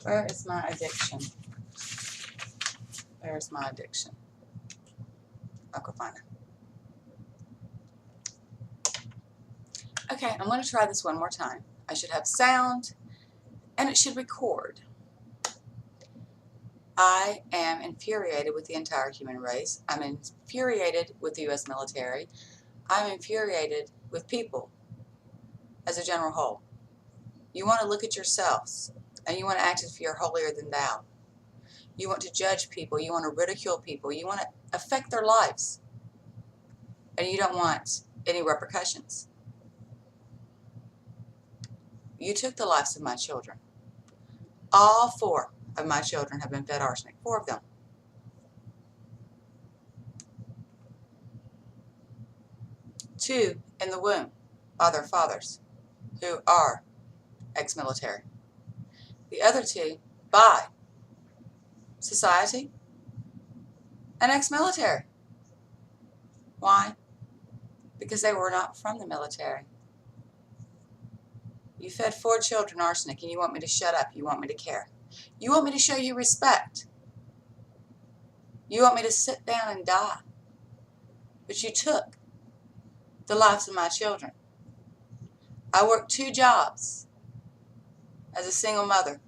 Where is my addiction? Where's my addiction? I'll go find it. Okay, I'm going to try this one more time. I should have sound, and it should record. I am infuriated with the entire human race. I'm infuriated with the U.S. military. I'm infuriated with people as a general whole. You want to look at yourselves, and you want to act as if you're holier than thou. You want to judge people. You want to ridicule people. You want to affect their lives. And you don't want any repercussions. You took the lives of my children. All 4 of my children have been fed arsenic. 4 of them. 2 in the womb by their fathers, who are ex-military. The other 2 by society and ex-military. Why? Because they were not from the military. You fed 4 children arsenic, and you want me to shut up. You want me to care. You want me to show you respect. You want me to sit down and die. But you took the lives of my children. I worked 2 jobs as a single mother,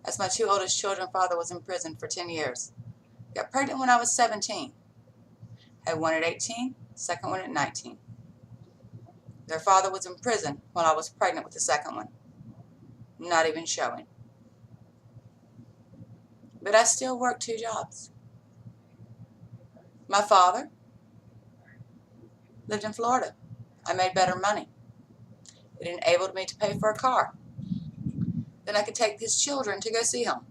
as my 2 oldest children's father was in prison for 10 years. Got pregnant when I was 17. Had one at 18, second one at 19. Their father was in prison while I was pregnant with the second one. Not even showing. But I still worked 2 jobs. My father lived in Florida. I made better money. It enabled me to pay for a car. Then I could take his children to go see him.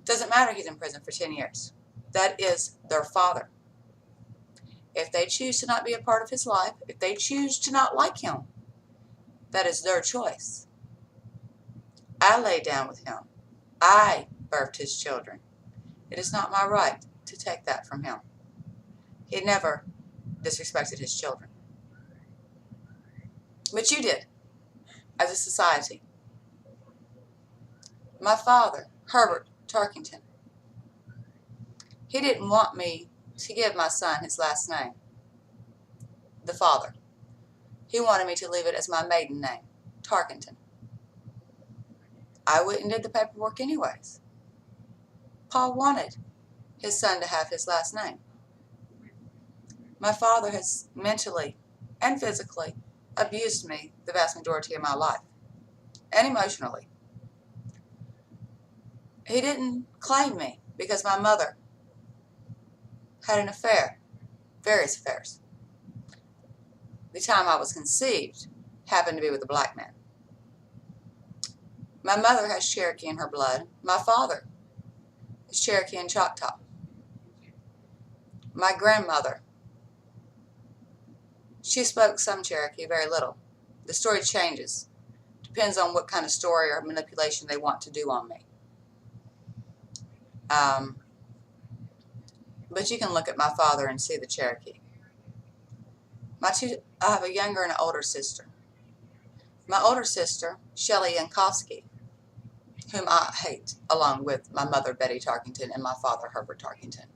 Doesn't matter he's in prison for 10 years. That is their father. If they choose to not be a part of his life, if they choose to not like him, that is their choice. I lay down with him. I birthed his children. It is not my right to take that from him. He never disrespected his children. But you did, as a society. My father, Herbert Tarkington, he didn't want me to give my son his last name, the father. He wanted me to leave it as my maiden name, Tarkington. I went and did the paperwork anyways. Paul wanted his son to have his last name. My father has mentally and physically abused me the vast majority of my life, and emotionally. He didn't claim me because my mother had an affair, various affairs. The time I was conceived happened to be with a black man. My mother has Cherokee in her blood. My father is Cherokee and Choctaw. My grandmother, she spoke some Cherokee, very little. The story changes. Depends on what kind of story or manipulation they want to do on me. But you can look at my father and see the Cherokee. I have a younger and an older sister. My older sister, Shelley Yankowski, whom I hate, along with my mother, Betty Tarkington, and my father, Herbert Tarkington,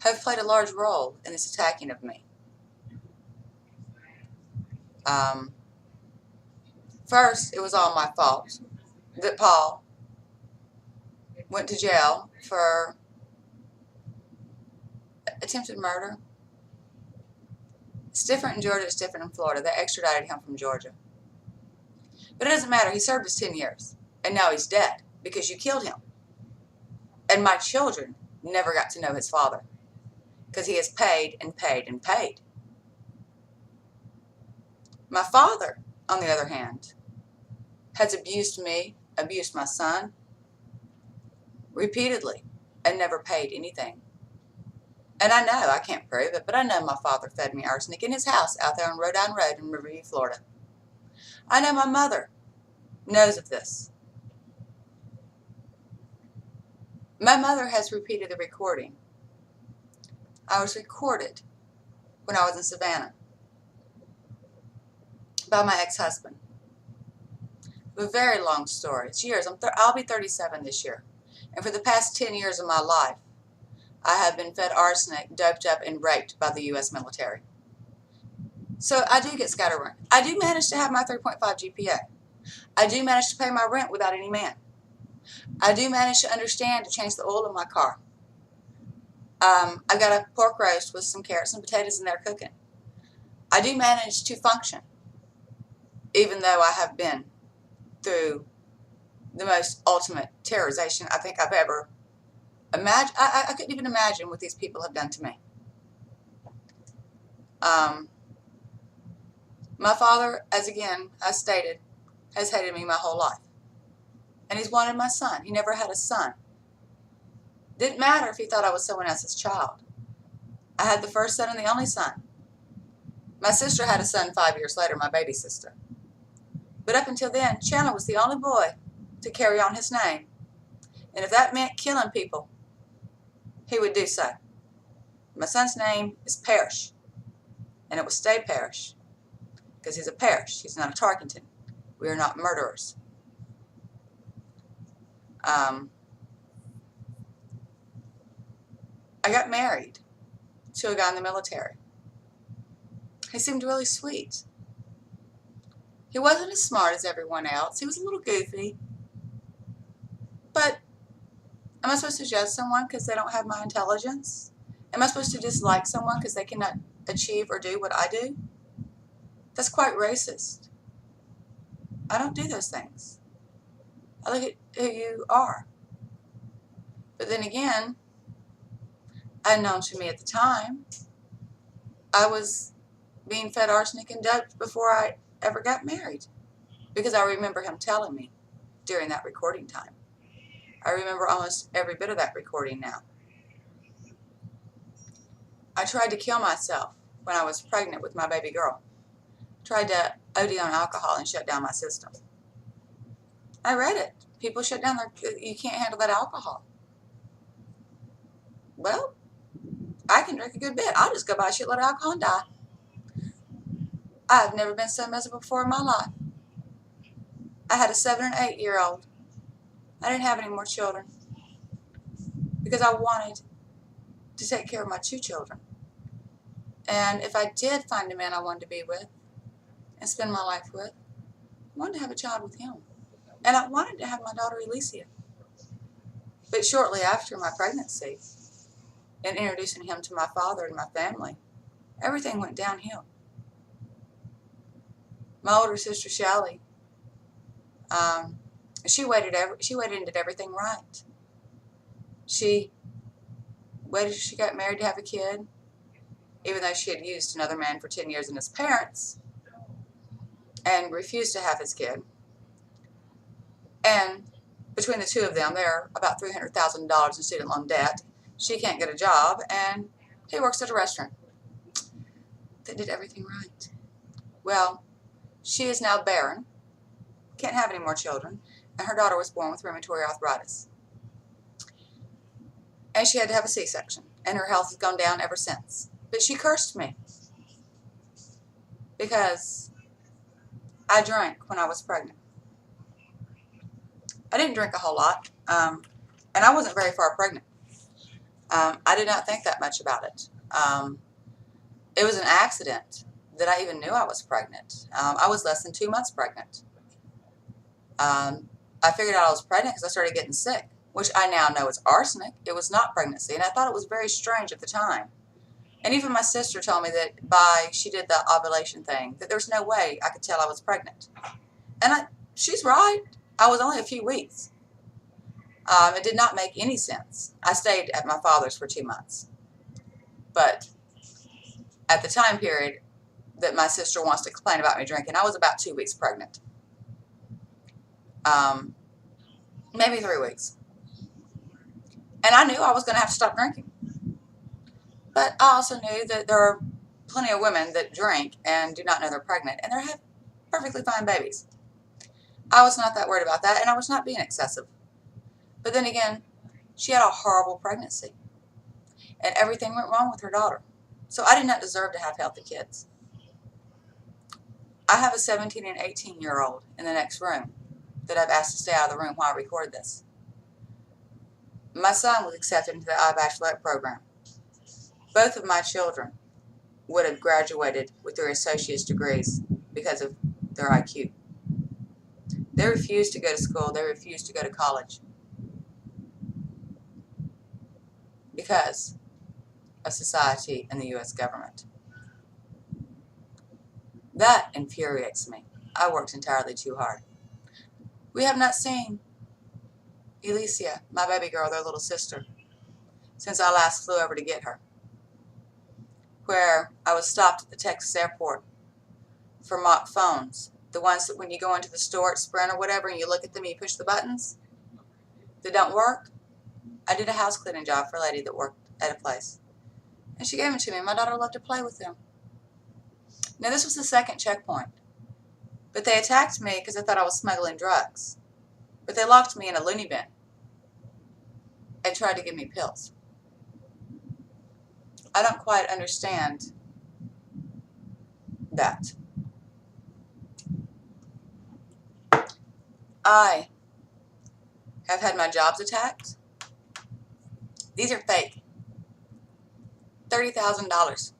have played a large role in this attacking of me. First, it was all my fault that Paul went to jail for attempted murder. It's different in Georgia, it's different in Florida. They extradited him from Georgia. But it doesn't matter. He served his 10 years. And now he's dead because you killed him. And my children never got to know his father because he has paid and paid and paid. My father, on the other hand, has abused me, abused my son repeatedly, and never paid anything. And I know, I can't prove it, but I know my father fed me arsenic in his house out there on Rodine Road in Riverview, Florida. I know my mother knows of this. My mother has repeated the recording. I was recorded when I was in Savannah by my ex-husband. A very long story. It's years. I'll be 37 this year. And for the past 10 years of my life, I have been fed arsenic, doped up, and raped by the U.S. military. So I do get scatterbrained. I do manage to have my 3.5 GPA. I do manage to pay my rent without any man. I do manage to understand to change the oil in my car. I've got a pork roast with some carrots and potatoes in there cooking. I do manage to function, even though I have been through the most ultimate terrorization I think I've ever imagined. I couldn't even imagine what these people have done to me. My father, as again I stated, has hated me my whole life. And he's wanted my son. He never had a son. Didn't matter if he thought I was someone else's child. I had the first son and the only son. My sister had a son 5 years later, my baby sister. But up until then, Chandler was the only boy to carry on his name. And if that meant killing people, he would do so. My son's name is Parrish. And it will stay Parrish. Because he's a Parrish. He's not a Tarkington. We are not murderers. I got married to a guy in the military. He seemed really sweet. He wasn't as smart as everyone else. He was a little goofy. But am I supposed to judge someone because they don't have my intelligence? Am I supposed to dislike someone because they cannot achieve or do what I do? That's quite racist. I don't do those things. I look at who you are. But then again, unknown to me at the time, I was being fed arsenic and dope before I ever got married. Because I remember him telling me during that recording time. I remember almost every bit of that recording now. I tried to kill myself when I was pregnant with my baby girl. Tried to OD on alcohol and shut down my system. I read it. People shut down you can't handle that alcohol. Well, I can drink a good bit. I'll just go buy a shitload of alcohol and die. I've never been so miserable before in my life. I had a 7 and 8 year old. I didn't have any more children because I wanted to take care of my 2 children. And if I did find a man I wanted to be with and spend my life with, I wanted to have a child with him. And I wanted to have my daughter Alicia. But shortly after my pregnancy and introducing him to my father and my family, everything went downhill. My older sister Shelly, she waited and did everything right. She waited till she got married to have a kid, even though she had used another man for 10 years and his parents, and refused to have his kid. And between the two of them, they're about $300,000 in student loan debt. She can't get a job, and he works at a restaurant. They did everything right. Well, she is now barren, can't have any more children, and her daughter was born with rheumatoid arthritis. And she had to have a C-section, and her health has gone down ever since. But she cursed me because I drank when I was pregnant. I didn't drink a whole lot, and I wasn't very far pregnant. I did not think that much about it. It was an accident that I even knew I was pregnant. I was less than 2 months pregnant. I figured out I was pregnant because I started getting sick, which I now know is arsenic. It was not pregnancy, and I thought it was very strange at the time. And even my sister told me that she did the ovulation thing, that there's no way I could tell I was pregnant. And she's right. I was only a few weeks. It did not make any sense. I stayed at my father's for 2 months. But at the time period that my sister wants to complain about me drinking, I was about 2 weeks pregnant. Maybe 3 weeks. And I knew I was going to have to stop drinking. But I also knew that there are plenty of women that drink and do not know they're pregnant, and they have perfectly fine babies. I was not that worried about that, and I was not being excessive. But then again, she had a horrible pregnancy, and everything went wrong with her daughter. So I did not deserve to have healthy kids. I have a 17 and 18-year-old in the next room that I've asked to stay out of the room while I record this. My son was accepted into the iBachelorette program. Both of my children would have graduated with their associate's degrees because of their IQ. They refused to go to school. They refused to go to college because of society and the U.S. government. That infuriates me. I worked entirely too hard. We have not seen Alicia, my baby girl, their little sister, since I last flew over to get her, where I was stopped at the Texas airport for mock phones. The ones that when you go into the store at Sprint or whatever and you look at them and you push the buttons that don't work. I did a house cleaning job for a lady that worked at a place. And she gave them to me. My daughter loved to play with them. Now this was the second checkpoint. But they attacked me because they thought I was smuggling drugs. But they locked me in a loony bin and tried to give me pills. I don't quite understand that. I have had my jobs attacked. These are fake. $30,000.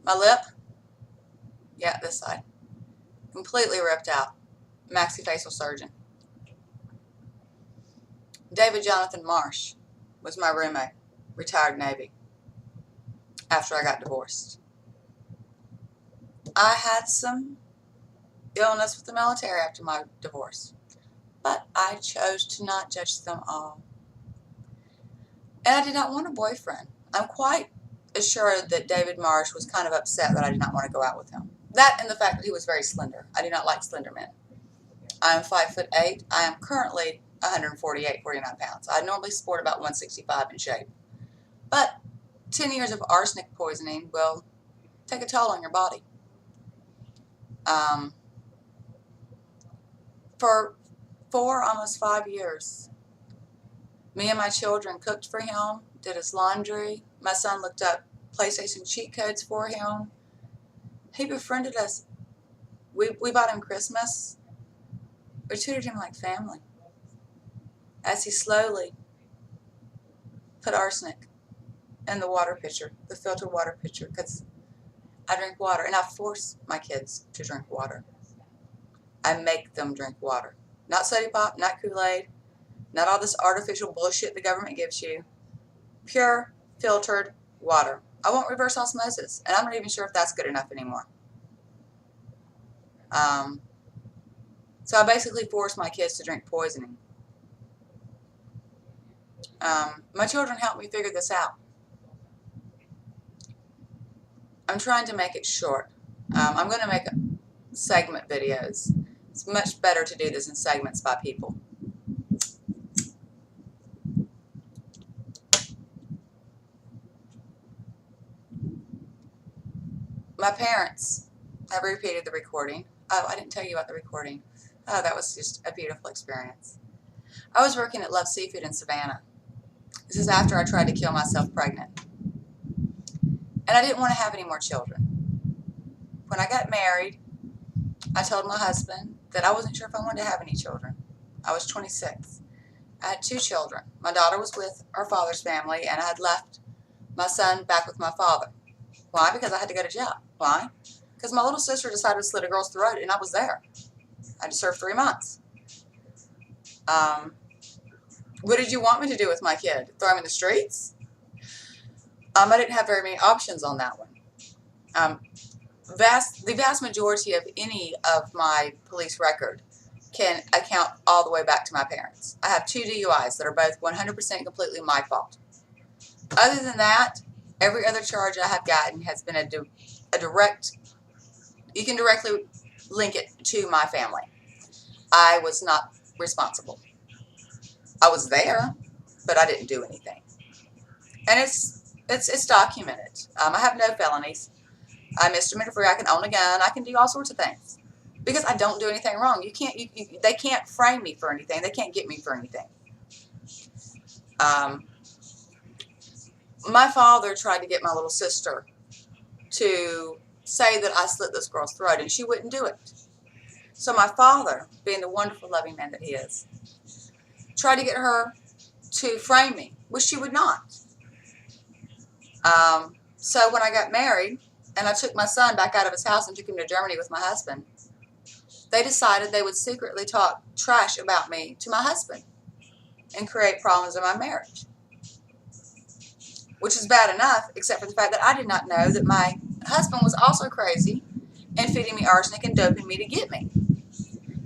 My lip, yeah, this side, completely ripped out. Maxillofacial surgeon. David Jonathan Marsh was my roommate, retired Navy, after I got divorced. I had some illness with the military after my divorce, but I chose to not judge them all. And I did not want a boyfriend. I'm quite assured that David Marsh was kind of upset that I did not want to go out with him. That and the fact that he was very slender. I do not like slender men. I am 5'8". I am currently 148, 49 pounds. I normally sport about 165 in shape. But 10 years of arsenic poisoning will take a toll on your body. For 4, almost 5 years, me and my children cooked for him, did his laundry. My son looked up PlayStation cheat codes for him. He befriended us. We bought him Christmas. We treated him like family. As he slowly put arsenic in the water pitcher, the filtered water pitcher, because I drink water, and I force my kids to drink water. I make them drink water. Not soda pop, not Kool-Aid, not all this artificial bullshit the government gives you. Pure, filtered water. I want reverse osmosis, and I'm not even sure if that's good enough anymore. So I basically forced my kids to drink poisoning. My children helped me figure this out. I'm trying to make it short. I'm going to make segment videos. It's much better to do this in segments by people. My parents have repeated the recording. Oh, I didn't tell you about the recording. Oh, that was just a beautiful experience. I was working at Love Seafood in Savannah. This is after I tried to kill myself pregnant. And I didn't want to have any more children. When I got married, I told my husband that I wasn't sure if I wanted to have any children. I was 26. I had 2 children. My daughter was with her father's family, and I had left my son back with my father. Why? Because I had to go to jail. Why? Because my little sister decided to slit a girl's throat, and I was there. I had to serve 3 months. What did you want me to do with my kid? Throw him in the streets? I didn't have very many options on that one. The vast majority of any of my police record can account all the way back to my parents. I have 2 DUIs that are both 100% completely my fault. Other than that, every other charge I have gotten has been a direct, you can directly link it to my family. I was not responsible. I was there, but I didn't do anything. And it's documented. I have no felonies. I'm misdemeanor free. I can own a gun. I can do all sorts of things because I don't do anything wrong. They can't frame me for anything. They can't get me for anything. My father tried to get my little sister to say that I slit this girl's throat, and she wouldn't do it. So my father, being the wonderful, loving man that he is, tried to get her to frame me, which she would not. So when I got married and I took my son back out of his house and took him to Germany with my husband, they decided they would secretly talk trash about me to my husband and create problems in my marriage, which is bad enough, except for the fact that I did not know that my husband was also crazy and feeding me arsenic and doping me to get me.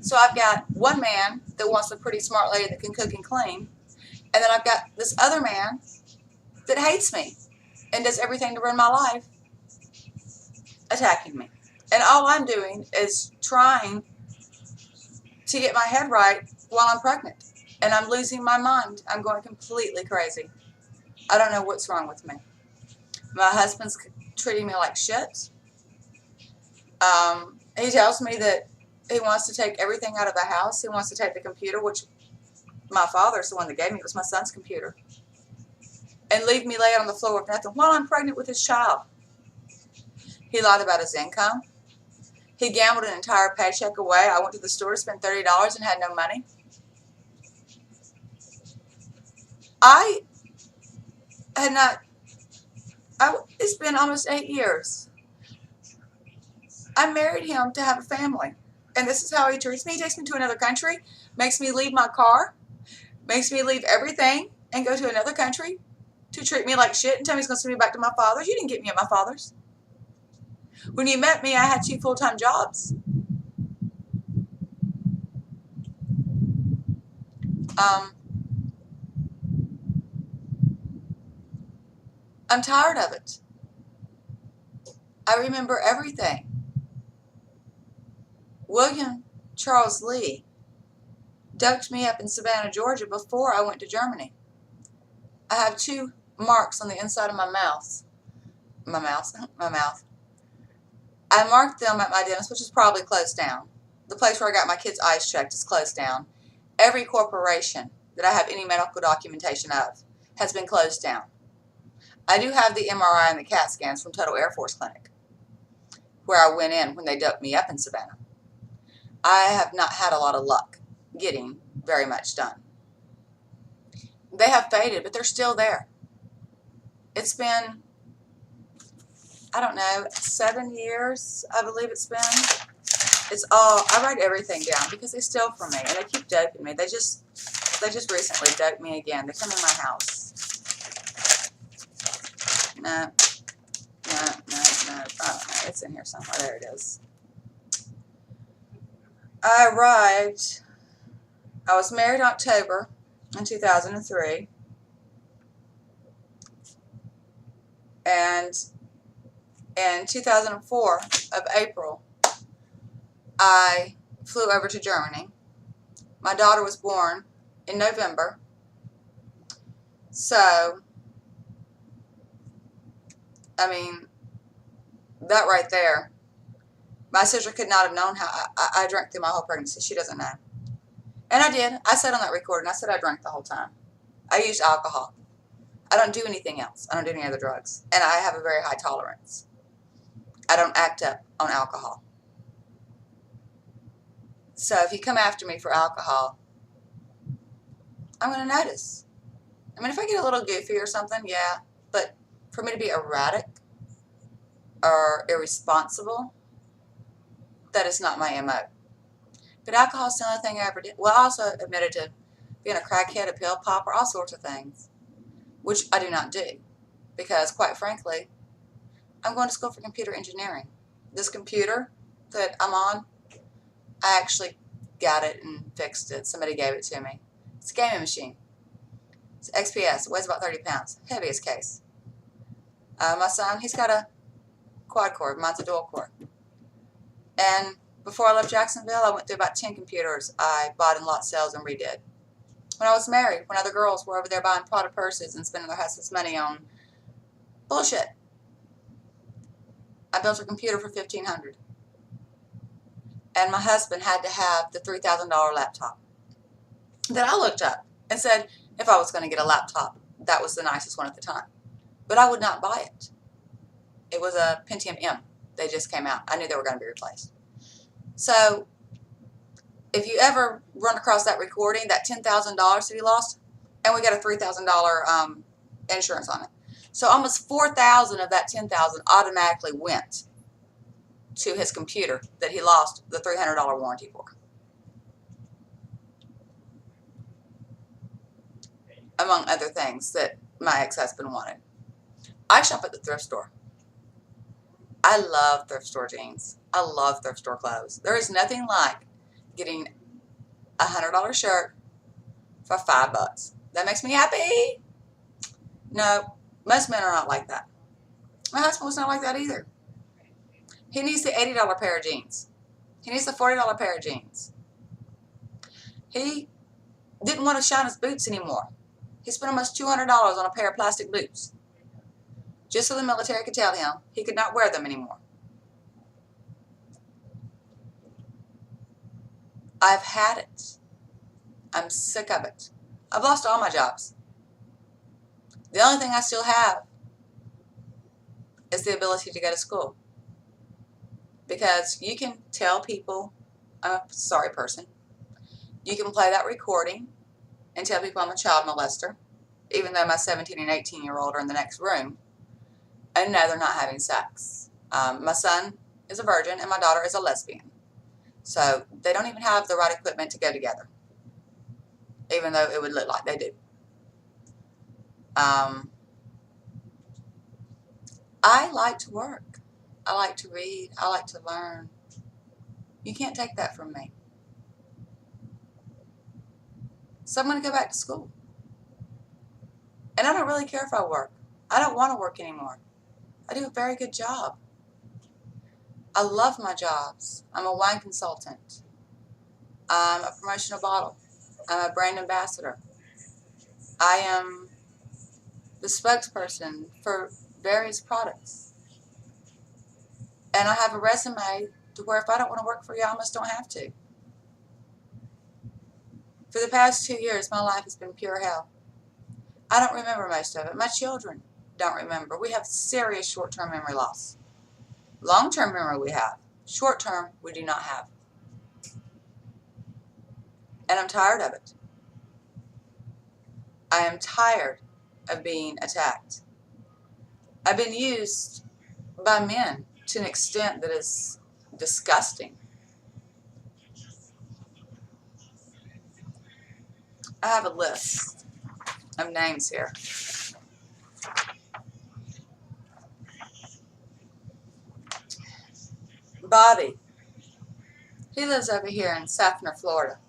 So I've got one man that wants a pretty smart lady that can cook and clean, and then I've got this other man that hates me and does everything to ruin my life, attacking me. And all I'm doing is trying to get my head right while I'm pregnant. And I'm losing my mind. I'm going completely crazy. I don't know what's wrong with me. My husband's treating me like shit. He tells me that he wants to take everything out of the house. He wants to take the computer, which my father's the one that gave me. It was my son's computer. And leave me lay on the floor with nothing while I'm pregnant with his child. He lied about his income. He gambled an entire paycheck away. I went to the store to spend $30 and had no money. It's been almost 8 years. I married him to have a family. And this is how he treats me. He takes me to another country, makes me leave my car, makes me leave everything and go to another country to treat me like shit and tell me he's going to send me back to my father's. You didn't get me at my father's. When you met me, I had 2 full-time jobs. I'm tired of it. I remember everything. William Charles Lee doped me up in Savannah, Georgia before I went to Germany. I have 2 marks on the inside of my mouth. My mouth. I marked them at my dentist, which is probably closed down. The place where I got my kids' eyes checked is closed down. Every corporation that I have any medical documentation of has been closed down. I do have the MRI and the CAT scans from Total Air Force Clinic, where I went in when they doped me up in Savannah. I have not had a lot of luck getting very much done. They have faded, but they're still there. It's been, I don't know, 7 years, I believe it's been. It's all, I write everything down because they steal from me and they keep doping me. They just recently doped me again. They come in my house. No. I don't know. It's in here somewhere. There it is. I was married in October in 2003. And in 2004 of April, I flew over to Germany. My daughter was born in November. So, I mean, that right there, my sister could not have known how I drank through my whole pregnancy. She doesn't know. And I did. I said on that recording, I said I drank the whole time. I used alcohol. I don't do anything else. I don't do any other drugs. And I have a very high tolerance. I don't act up on alcohol. So if you come after me for alcohol, I'm going to notice. I mean, if I get a little goofy or something, yeah. But for me to be erratic or irresponsible, that is not my MO. But alcohol is the only thing I ever did. Well, I also admitted to being a crackhead, a pill popper, all sorts of things, which I do not do. Because, quite frankly, I'm going to school for computer engineering. This computer that I'm on, I actually got it and fixed it. Somebody gave it to me. It's a gaming machine. It's XPS. It weighs about 30 pounds. Heaviest case. My son, he's got a quad core. Mine's a dual core. And before I left Jacksonville, I went through about 10 computers I bought in lot sales and redid. When I was married, when other girls were over there buying Prada purses and spending their husband's money on bullshit, I built a computer for $1,500. And my husband had to have the $3,000 laptop that I looked up and said if I was going to get a laptop, that was the nicest one at the time. But I would not buy it. It was a Pentium M They just came out. I knew they were going to be replaced. So if you ever run across that recording, that $10,000 that he lost, and we got a $3,000 insurance on it. So almost $4,000 of that $10,000 automatically went to his computer that he lost the $300 warranty for. Among other things that my ex-husband wanted. I shop at the thrift store. I love thrift store jeans. I love thrift store clothes. There is nothing like getting a $100 shirt for $5. That makes me happy. No, most men are not like that. My husband was not like that either. He needs the $80 pair of jeans. He needs the $40 pair of jeans. He didn't want to shine his boots anymore. He spent almost $200 on a pair of plastic boots, just so the military could tell him he could not wear them anymore. I've had it. I'm sick of it. I've lost all my jobs. The only thing I still have is the ability to go to school. Because you can tell people I'm a sorry person. You can play that recording and tell people I'm a child molester, even though my 17 and 18-year-old are in the next room, and no, they're not having sex. My son is a virgin and my daughter is a lesbian. So they don't even have the right equipment to go together, even though it would look like they do. I like to work. I like to read. I like to learn. You can't take that from me. So I'm going to go back to school. And I don't really care if I work. I don't want to work anymore. I do a very good job. I love my jobs. I'm a wine consultant. I'm a promotional bottle. I'm a brand ambassador. I am the spokesperson for various products. And I have a resume to where if I don't want to work for you, I almost don't have to. For the past 2 years, my life has been pure hell. I don't remember most of it. My children don't remember. We have serious short-term memory loss. Long-term memory we have. Short-term, we do not have. And I'm tired of it. I am tired of being attacked. I've been used by men to an extent that is disgusting. I have a list of names here. Bobby. He lives over here in Safner, Florida.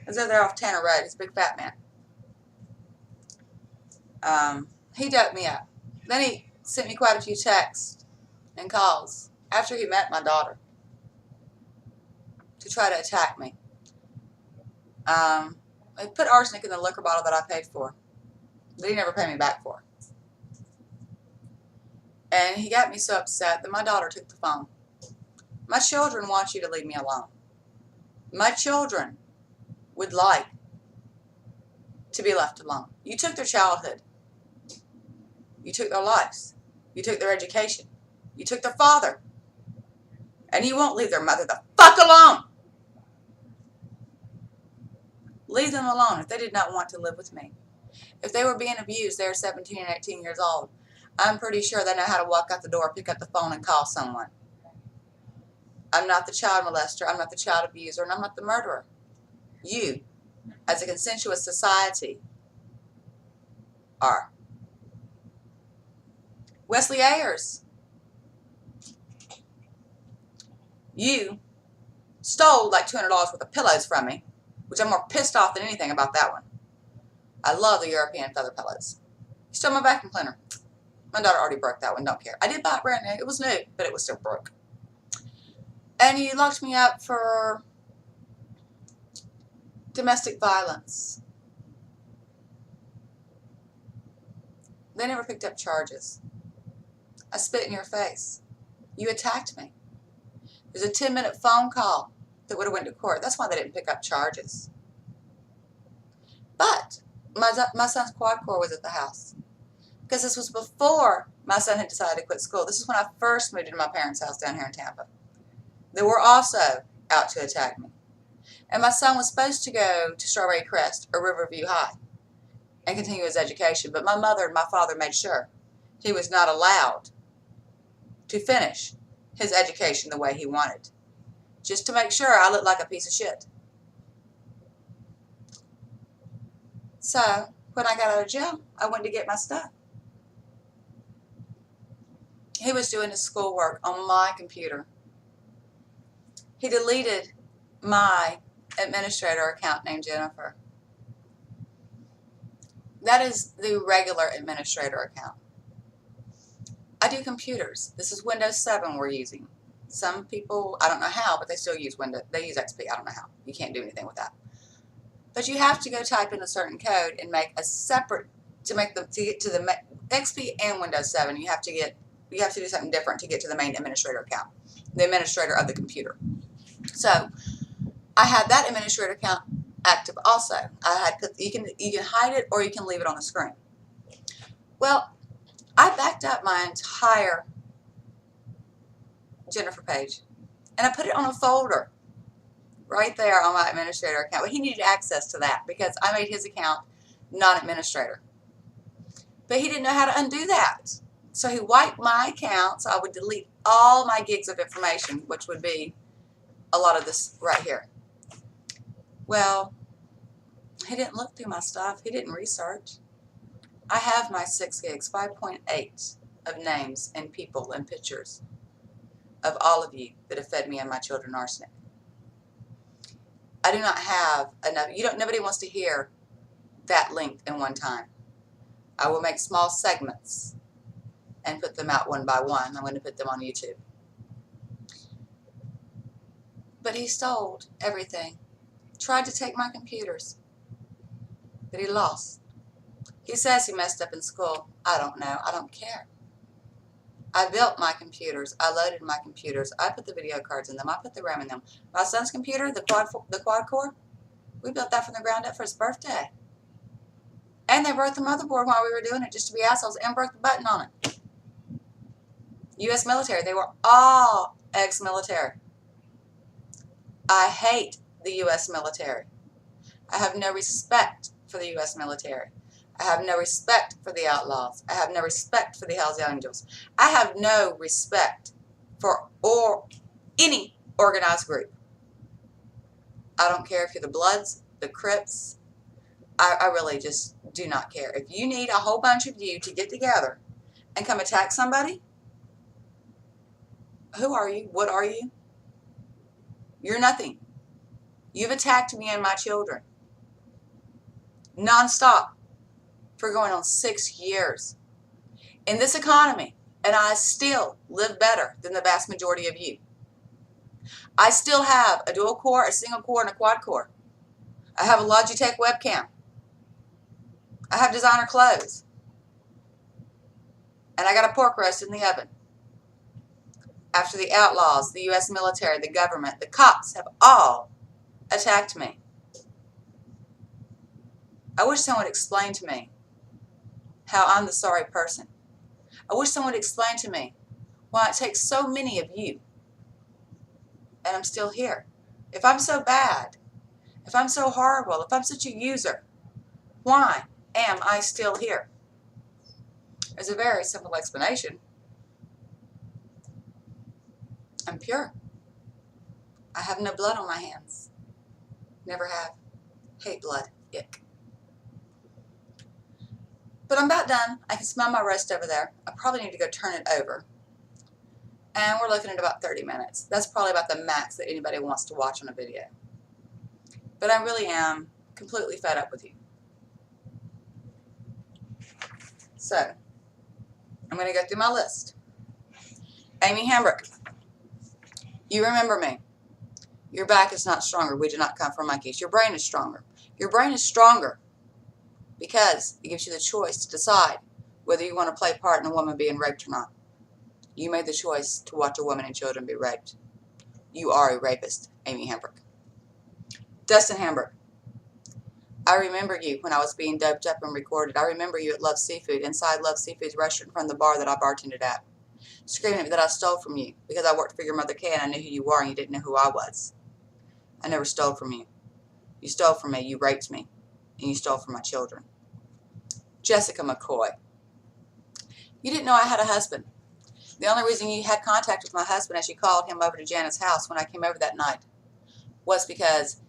He's over there off Tanner Road. He's a big fat man. He doped me up. Then he sent me quite a few texts and calls after he met my daughter to try to attack me. He put arsenic in the liquor bottle that I paid for, that he never paid me back for. And he got me so upset that my daughter took the phone. My children want you to leave me alone. My children would like to be left alone. You took their childhood. You took their lives. You took their education. You took their father. And you won't leave their mother the fuck alone. Leave them alone if they did not want to live with me. If they were being abused, they're 17 and 18 years old. I'm pretty sure they know how to walk out the door, pick up the phone, and call someone. I'm not the child molester. I'm not the child abuser. And I'm not the murderer. You, as a consensuous society, are. Wesley Ayers. You stole like $200 worth of pillows from me, which I'm more pissed off than anything about that one. I love the European feather pillows. You stole my vacuum cleaner. My daughter already broke that one, don't care. I did buy it brand new. It was new, but it was still broke. And you locked me up for domestic violence. They never picked up charges. I spit in your face. You attacked me. There's a 10-minute phone call that would have went to court. That's why they didn't pick up charges. But my son's quad core was at the house. because this was before my son had decided to quit school. This is when I first moved into my parents' house down here in Tampa. They were also out to attack me. And my son was supposed to go to Strawberry Crest or Riverview High and continue his education, but my mother and my father made sure he was not allowed to finish his education the way he wanted, just to make sure I looked like a piece of shit. So when I got out of jail, I went to get my stuff. He was doing his schoolwork on my computer. He deleted my administrator account named Jennifer. That is the regular administrator account. I do computers. This is Windows 7 we're using. Some people, I don't know how, but they still use Windows. They use XP. I don't know how. You can't do anything with that. But you have to go type in a certain code and make a separate to get to the XP and Windows 7. You have to do something different to get to the main administrator account, the administrator of the computer. So I had that administrator account active also. You can hide it or you can leave it on the screen. Well, I backed up my entire Jennifer page and I put it on a folder right there on my administrator account. But he needed access to that because I made his account non-administrator. But he didn't know how to undo that. So he wiped my account so I would delete all my gigs of information, which would be a lot of this right here. Well, he didn't look through my stuff. He didn't research. I have my 6 gigs, 5.8 of names and people and pictures of all of you that have fed me and my children arsenic. I do not have enough. Nobody wants to hear that length in one time. I will make small segments and put them out one by one. I'm going to put them on YouTube. But he stole everything. Tried to take my computers. But he lost. He says he messed up in school. I don't know. I don't care. I built my computers. I loaded my computers. I put the video cards in them. I put the RAM in them. My son's computer, the quad core, we built that from the ground up for his birthday. And they broke the motherboard while we were doing it just to be assholes and broke the button on it. U.S. military. They were all ex-military. I hate the U.S. military. I have no respect for the U.S. military. I have no respect for the outlaws. I have no respect for the Hells Angels. I have no respect for any organized group. I don't care if you're the Bloods, the Crips. I really just do not care. If you need a whole bunch of you to get together and come attack somebody, who are you? What are you? You're nothing. You've attacked me and my children nonstop for going on 6 years in this economy, and I still live better than the vast majority of you. I still have a dual core, a single core, and a quad core. I have a Logitech webcam. I have designer clothes. And I got a pork roast in the oven. After the outlaws, the U.S. military, the government, the cops have all attacked me. I wish someone would explain to me how I'm the sorry person. I wish someone would explain to me why it takes so many of you and I'm still here. If I'm so bad, if I'm so horrible, if I'm such a user, why am I still here? There's a very simple explanation. I'm pure. I have no blood on my hands. Never have. Hate blood. Ick. But I'm about done. I can smell my roast over there. I probably need to go turn it over. And we're looking at about 30 minutes. That's probably about the max that anybody wants to watch on a video. But I really am completely fed up with you. So, I'm going to go through my list. Amy Hambrick, you remember me. Your back is not stronger. We do not come from monkeys. Your brain is stronger. Your brain is stronger because it gives you the choice to decide whether you want to play part in a woman being raped or not. You made the choice to watch a woman and children be raped. You are a rapist, Amy Hambrick. Dustin Hambrick, I remember you when I was being doped up and recorded. I remember you at Love Seafood, inside Love Seafood's restaurant from the bar that I bartended at, screaming at me that I stole from you because I worked for your Mother Kay and I knew who you were and you didn't know who I was. I never stole from you. You stole from me, you raped me, and you stole from my children. Jessica McCoy. You didn't know I had a husband. The only reason you had contact with my husband as you called him over to Janet's house when I came over that night was because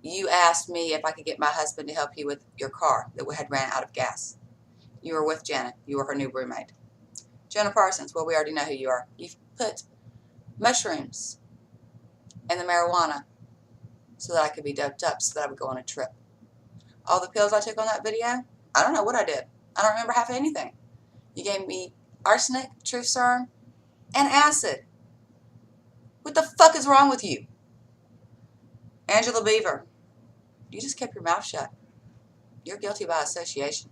you asked me if I could get my husband to help you with your car that had ran out of gas. You were with Janet. You were her new roommate. Jenna Parsons, well, we already know who you are. You've put mushrooms in the marijuana so that I could be doped up so that I would go on a trip. All the pills I took on that video, I don't know what I did. I don't remember half of anything. You gave me arsenic, truth serum, and acid. What the fuck is wrong with you? Angela Beaver, you just kept your mouth shut. You're guilty by association.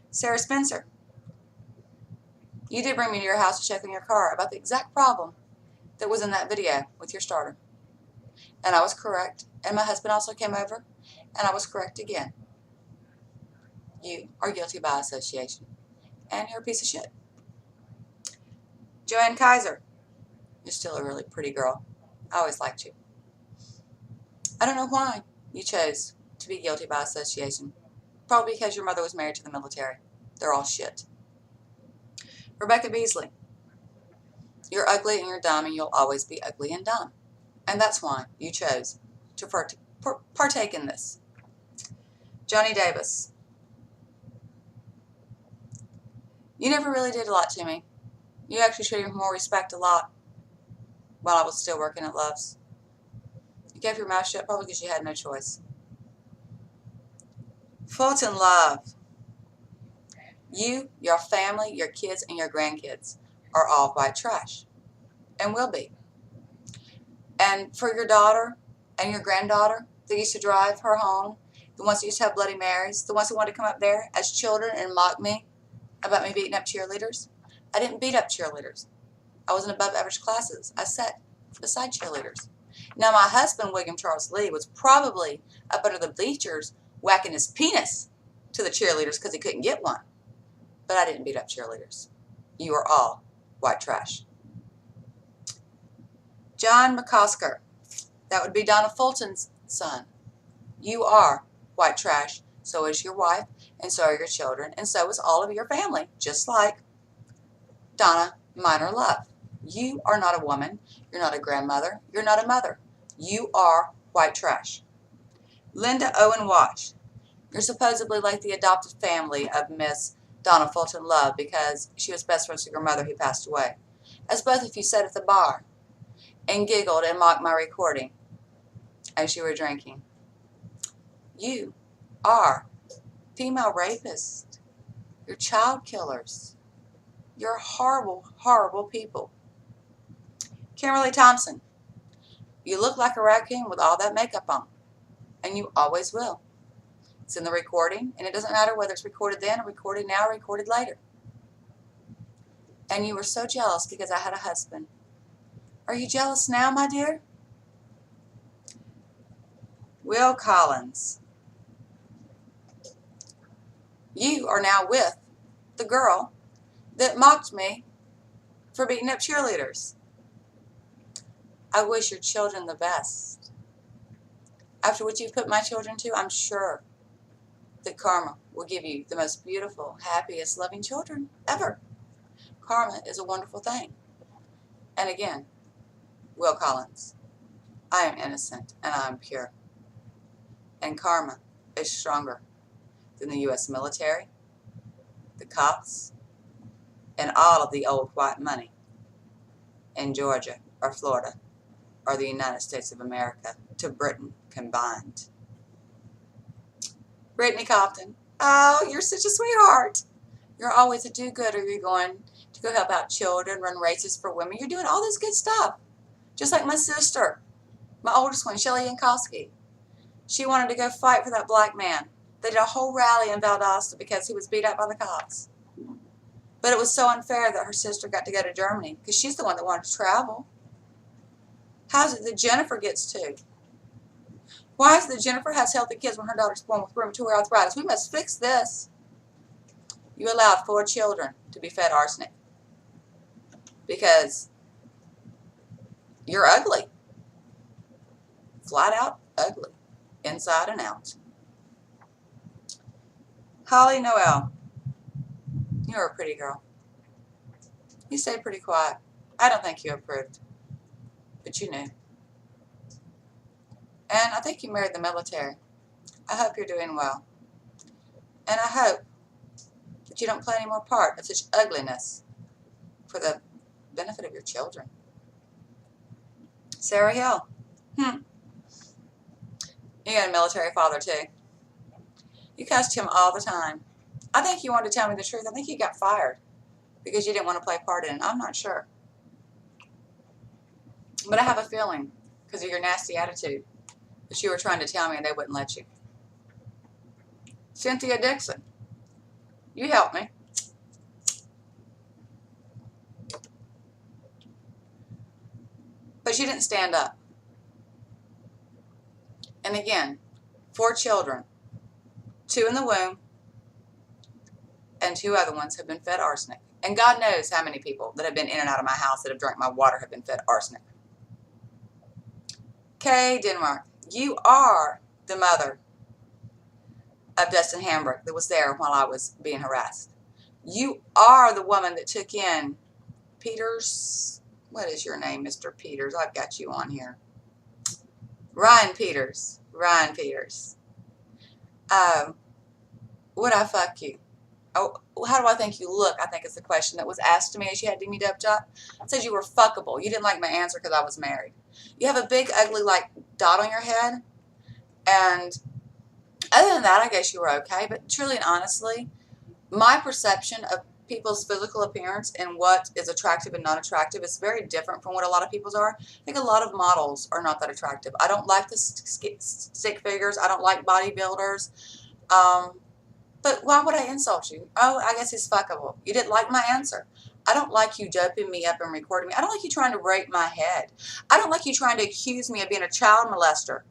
Sarah Spencer, you did bring me to your house to check on your car about the exact problem that was in that video with your starter. And I was correct. And my husband also came over, and I was correct again. You are guilty by association. And you're a piece of shit. Joanne Kaiser, you're still a really pretty girl. I always liked you. I don't know why you chose to be guilty by association. Probably because your mother was married to the military. They're all shit. Rebecca Beasley, you're ugly and you're dumb and you'll always be ugly and dumb. And that's why you chose to partake in this. Johnny Davis, you never really did a lot to me. You actually showed me more respect a lot while I was still working at Love's. You kept your mouth shut probably because you had no choice. Fulton Love, you, your family, your kids, and your grandkids are all white trash and will be. And for your daughter and your granddaughter that used to drive her home, the ones that used to have Bloody Marys, the ones that wanted to come up there as children and mock me about me beating up cheerleaders, I didn't beat up cheerleaders. I was in above average classes. I sat beside cheerleaders. Now my husband, William Charles Lee, was probably up under the bleachers whacking his penis to the cheerleaders because he couldn't get one. But I didn't beat up cheerleaders. You are all white trash. John McCosker, that would be Donna Fulton's son. You are white trash. So is your wife, and so are your children, and so is all of your family, just like Donna Minor Love. You are not a woman. You're not a grandmother. You're not a mother. You are white trash. Linda Owen Wash, you're supposedly like the adopted family of Miss Donna Fulton Love because she was best friends with your mother who passed away. As both of you sat at the bar and giggled and mocked my recording as you were drinking. You are female rapists. You're child killers. You're horrible, horrible people. Kimberly Thompson, you look like a raccoon with all that makeup on, and you always will. It's in the recording, and it doesn't matter whether it's recorded then or recorded now or recorded later. And you were so jealous because I had a husband. Are you jealous now, my dear? Will Collins, you are now with the girl that mocked me for beating up cheerleaders. I wish your children the best. After what you've put my children to, I'm sure that karma will give you the most beautiful, happiest, loving children ever. Karma is a wonderful thing. And again, Will Collins, I am innocent and I am pure. And karma is stronger than the U.S. military, the cops, and all of the old white money in Georgia or Florida or the United States of America to Britain combined. Brittany Compton, oh, you're such a sweetheart. You're always a do-gooder. You're going to go help out children, run races for women. You're doing all this good stuff. Just like my sister, my oldest one, Shelly Yankowski. She wanted to go fight for that black man. They did a whole rally in Valdosta because he was beat up by the cops. But it was so unfair that her sister got to go to Germany because she's the one that wanted to travel. How's it that Jennifer gets to? Why is it that Jennifer has healthy kids when her daughter's born with rheumatoid arthritis? We must fix this. You allowed 4 children to be fed arsenic because you're ugly. Flat out ugly, inside and out. Holly Noel, you're a pretty girl. You stayed pretty quiet. I don't think you approved, but you knew. And I think you married the military. I hope you're doing well. And I hope that you don't play any more part of such ugliness for the benefit of your children. Sarah Hill. You got a military father too. You cussed him all the time. I think you wanted to tell me the truth. I think you got fired because you didn't want to play part in it. I'm not sure. But I have a feeling, because of your nasty attitude, that you were trying to tell me and they wouldn't let you. Cynthia Dixon, you helped me. But you didn't stand up. And again, 4 children, 2 in the womb, and 2 other ones have been fed arsenic. And God knows how many people that have been in and out of my house that have drank my water have been fed arsenic. Kay Denmark, you are the mother of Dustin Hambrick that was there while I was being harassed. You are the woman that took in Peters. What is your name, Mr. Peters? I've got you on here. Ryan Peters. Ryan Peters. Would I fuck you? Oh, how do I think you look? I think it's the question that was asked to me as you had me dubbed up. It said you were fuckable. You didn't like my answer because I was married. You have a big, ugly, like, dot on your head. And other than that, I guess you were okay. But truly and honestly, my perception of people's physical appearance and what is attractive and not attractive is very different from what a lot of people's are. I think a lot of models are not that attractive. I don't like the stick figures. I don't like bodybuilders. But why would I insult you? Oh, I guess he's fuckable. You didn't like my answer. I don't like you doping me up and recording me. I don't like you trying to rape my head. I don't like you trying to accuse me of being a child molester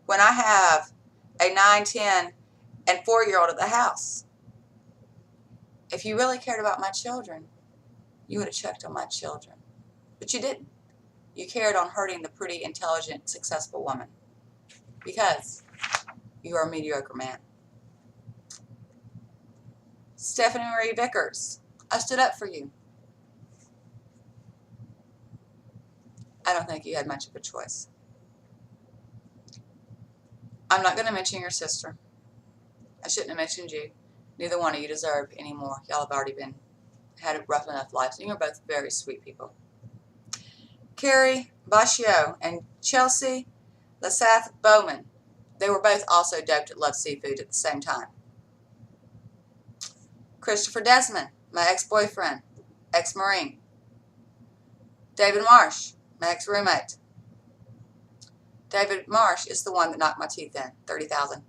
when I have a 9, 10, and 4-year-old at the house. If you really cared about my children, you would have checked on my children. But you didn't. You cared on hurting the pretty, intelligent, successful woman because you are a mediocre man. Stephanie Marie Vickers, I stood up for you. I don't think you had much of a choice. I'm not going to mention your sister. I shouldn't have mentioned you. Neither one of you deserve any more. Y'all have already had a rough enough life. And you're both very sweet people. Carrie Bashio and Chelsea Lasath Bowman. They were both also doped at Love Seafood at the same time. Christopher Desmond, my ex-boyfriend, ex-Marine. David Marsh, my ex-roommate. David Marsh is the one that knocked my teeth in, $30,000.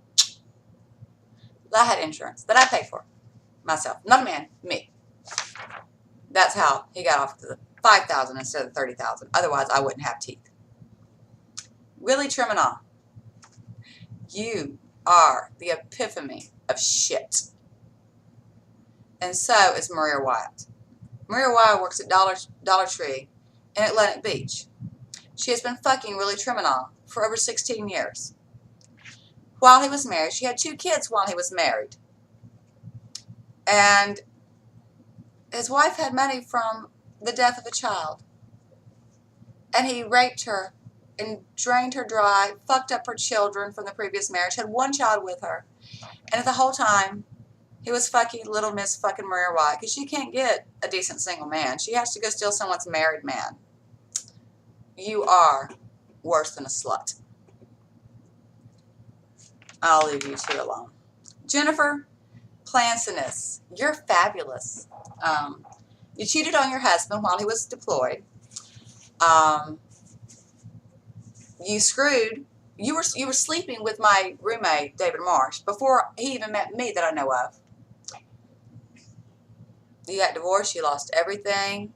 I had insurance that I paid for myself. Not a man, me. That's how he got off the $5,000 instead of $30,000. Otherwise, I wouldn't have teeth. Willie Triminal, you are the epitome of shit. And so is Maria Wyatt. Maria Wyatt works at Dollar Tree in Atlantic Beach. She has been fucking Willie Triminal for over 16 years. While he was married, she had 2 kids while he was married. And his wife had money from the death of a child. And he raped her and drained her dry, fucked up her children from the previous marriage, had 1 child with her. And the whole time, he was fucking little Miss fucking Maria Wyatt because she can't get a decent single man. She has to go steal someone's married man. You are worse than a slut. I'll leave you 2 alone. Jennifer Plansinus, you're fabulous. You cheated on your husband while he was deployed. You screwed. You were sleeping with my roommate David Marsh before he even met me that I know of. You got divorced. You lost everything.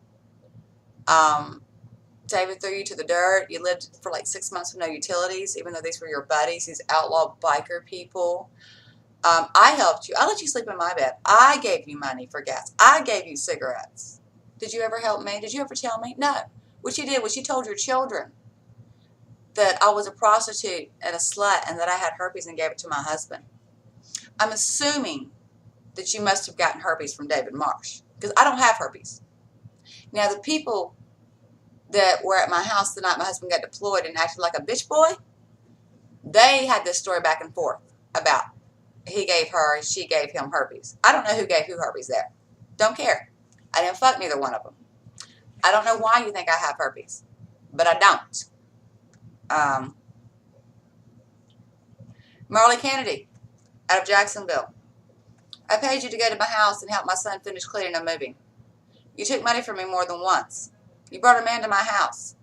David threw you to the dirt. You lived for like 6 months with no utilities, even though these were your buddies, these outlaw biker people. I helped you. I let you sleep in my bed. I gave you money for gas. I gave you cigarettes. Did you ever help me? Did you ever tell me? No. What you did was you told your children that I was a prostitute and a slut and that I had herpes and gave it to my husband. I'm assuming that you must have gotten herpes from David Marsh, because I don't have herpes. Now, the people that were at my house the night my husband got deployed and acted like a bitch boy, they had this story back and forth about he gave her, she gave him herpes. I don't know who gave who herpes there. Don't care. I didn't fuck neither one of them. I don't know why you think I have herpes, but I don't. Marley Kennedy, out of Jacksonville. I paid you to go to my house and help my son finish cleaning and moving. You took money from me more than once. You brought a man to my house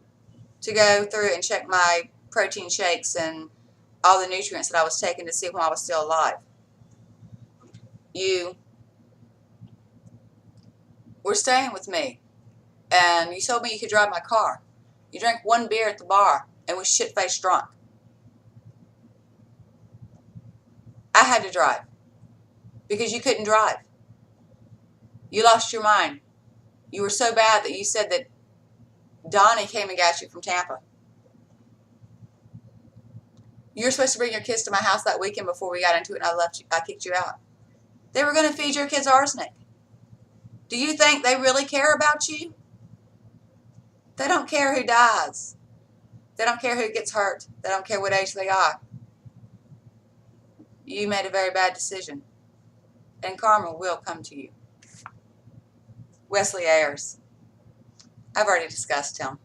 to go through and check my protein shakes and all the nutrients that I was taking to see when I was still alive. You were staying with me, and you told me you could drive my car. You drank one beer at the bar and was shit-faced drunk. I had to drive because you couldn't drive. You lost your mind. You were so bad that you said that Donnie came and got you from Tampa. You were supposed to bring your kids to my house that weekend before we got into it, and I kicked you out. They were going to feed your kids arsenic. Do you think they really care about you? They don't care who dies. They don't care who gets hurt. They don't care what age they are. You made a very bad decision, and karma will come to you. Wesley Ayers. I've already discussed him.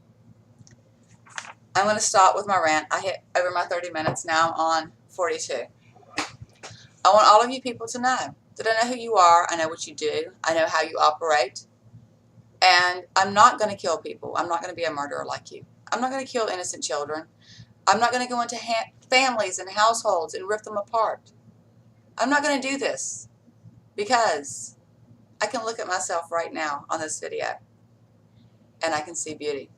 I'm going to stop with my rant. I hit over my 30 minutes now. I'm on 42. I want all of you people to know that I know who you are. I know what you do. I know how you operate. And I'm not going to kill people. I'm not going to be a murderer like you. I'm not going to kill innocent children. I'm not going to go into families and households and rip them apart. I'm not going to do this because I can look at myself right now on this video and I can see beauty.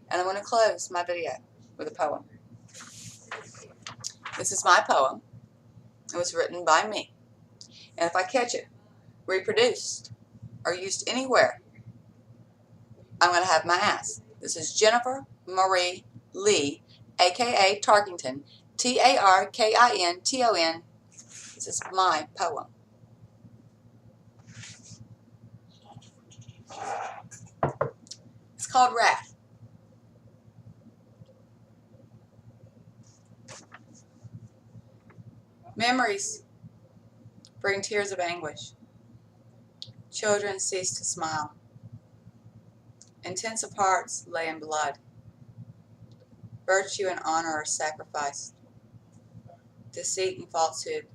And I'm going to close my video with a poem. This is my poem. It was written by me. And if I catch it reproduced or used anywhere, I'm going to have my ass. This is Jennifer Marie Lee, a.k.a. Tarkington, Tarkinton. This is my poem. It's called Wrath. Memories bring tears of anguish. Children cease to smile. Intensive hearts lay in blood. Virtue and honor are sacrificed. Deceit and falsehood.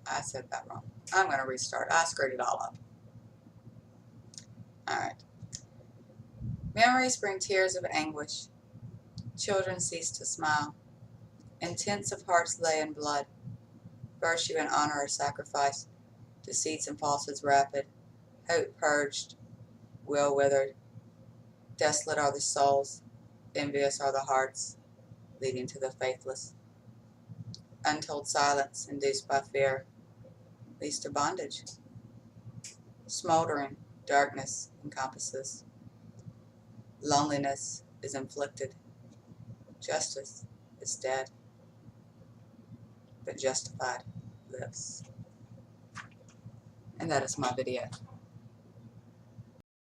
I said that wrong. I'm going to restart. I screwed it all up. Alright. Memories bring tears of anguish. Children cease to smile. Intensive hearts lay in blood. Virtue and honor are sacrificed. Deceits and falsehoods rapid. Hope purged. Will withered. Desolate are the souls. Envious are the hearts, leading to the faithless. Untold silence induced by fear leads to bondage. Smoldering darkness encompasses. Loneliness is inflicted. Justice is dead. But justified lives. And that is my video.